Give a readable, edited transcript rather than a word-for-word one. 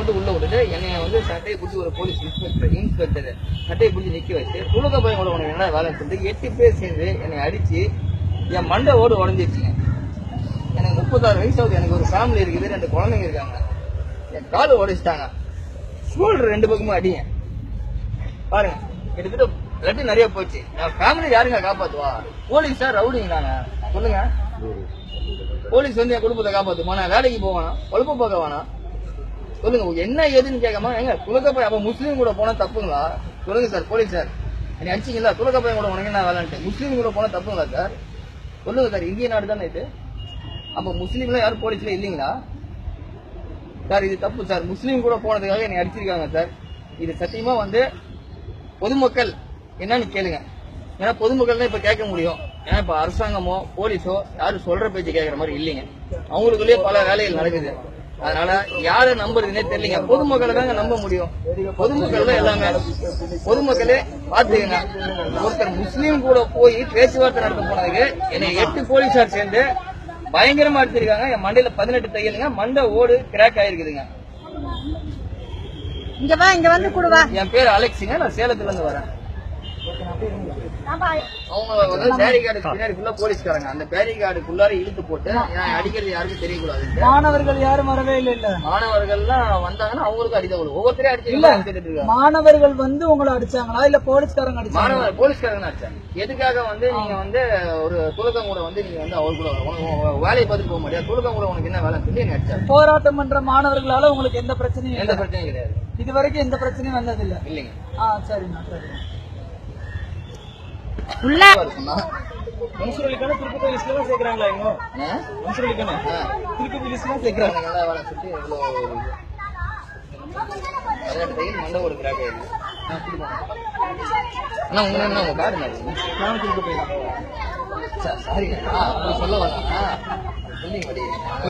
மட்டும் உள்ள விட்டுட்டு என்னைய வந்து சட்டையை பிடிச்சி ஒரு போலீஸ் இன்ஸ்பெக்டர் சட்டையை பிடிச்சி நிக்க வச்சு துலக பையன் கூட உனக்கு என்ன வேலைன்னு சொல்லிட்டு 8 பேர் சேர்ந்து என்னை அடிச்சு என் மண்டை ஓடு உடஞ்சிருச்சுங்க. எனக்கு 36 வயசு ஆகுது. எனக்கு ஒரு ஃபேமிலி இருக்குது, 2 குழந்தைங்க இருக்காங்க. என் காலை உடைச்சிட்டாங்க. ஷோல்டர் 2 பக்கமும் அடிங்க பாருங்க. கிட்டத்தட்ட பிளட் நிறைய போச்சு. என் ஃபேமிலி யாருங்க காப்பாத்துவா? போலீஸா ரவுடிங்களாங்க சொல்லுங்க. போலீஸ் வந்து என் குடும்பத்தை காப்பாத்துமா? நான் வேலைக்கு போவானா? பொழப்பு பார்க்க வேணா? சொல்லுங்க. என்ன ஏதுன்னு கேட்காம எங்க துலகப்பை அப்ப முஸ்லீம் கூட போனா தப்புங்களா? சொல்லுங்க சார். போலீஸ் சார் என்னை அடிச்சிங்களா? துலகப்பையன் கூட உனக்கு என்ன வேலைன்ட்டு முஸ்லீம் கூட போனா தப்புங்களா சார்? சொல்லுங்க சார். இந்திய நாடு தானே இது. அப்ப முஸ்லீம்லாம் யாரும் போலீஸ்ல இல்லைங்களா சார்? இது தப்பு சார். முஸ்லீம் கூட போனதுக்காக என்னை அடிச்சிருக்காங்க சார். இது சத்தியமா வந்து பொதுமக்கள் என்னன்னு கேளுங்க. ஏன்னா பொதுமக்கள் தான் இப்ப கேட்க முடியும். ஏன்னா இப்ப அரசாங்கமோ போலீஸோ யாரும் சொல்ற பேச்சு கேட்கற மாதிரி இல்லைங்க. அவங்களுக்குள்ளேயே பல வேலைகள் நடக்குது. அதனால யாரை நம்புறதுன்னே தெரியலங்க. பொதுமக்களை தாங்க நம்ப முடியும். பொதுமக்கள் தான் எல்லாமே. பொதுமக்களே பாத்துக்கங்க. ஒருத்தர் முஸ்லீம் கூட போய் பேச்சுவார்த்தை நடத்த போனதுக்கு என்னை 8 போலீஸார் சேர்ந்து பயங்கரமா அடிச்சிருக்காங்க. என் மண்டையில 18 தையலுங்க. மண்டை ஓடு கிராக் ஆயிருக்குதுங்க. இங்க வா, இங்க வந்து கூடுவா. என் பேர் அலெக்ஸுங்க. நான் சேலத்துல இருந்து வரேன். அவங்க பேரிகார்டு பின்னாடி ஃபுல்லா போலீஸ்காரங்க. அந்த பேரிகார்டுக்குள்ளார இழுத்து போட்டு அடிக்கிறது யாருக்கும் தெரியக்கூடாது. மாணவர்கள் யாரும் வரவே இல்ல. மாணவர்கள்லாம் வந்தாங்கன்னா அவங்களுக்கு அடிதான் விடும். ஒவ்வொருத்தரையும் அடிச்சு மாணவர்கள் வந்து உங்களை அடிச்சாங்களா இல்ல போலீஸ்காரங்க அடிச்சாங்க? போலீஸ்காரங்க அடிச்சாங்க. எதுக்காக வந்து நீங்க வந்து ஒரு துலக்கம் கூட வந்து நீங்க வந்து அவர் கூட வேலையை பார்த்துட்டு போக முடியாது. துலக்கம் கூட உனக்கு என்ன வேலை சொல்லி என்ன அடிச்சாங்க. போராட்டம் பண்ற மாணவர்களால உங்களுக்கு எந்த பிரச்சனையும் கிடையாது. இது வரைக்கும் எந்த பிரச்சனையும் வந்தது இல்ல இல்லைங்க. சரிண்ணா சரி. உள்ள முன்சிபலிக்கான திருப்பதி லிஸ்ட்ல தான் சேர்க்கறாங்களா? இங்க முன்சிபலிக்கான திருப்பதி லிஸ்ட்ல சேர்க்கறாங்க. நல்லா வேலை சுத்தி இவ்வளவு அதான் தையல் மண்டை ஒரு கிராக் ஆயிருக்கு. அண்ணா உங்க என்ன உங்க கார்டு மாதிரி நான் திருப்பதி சாரி சொல்ல வரேன்.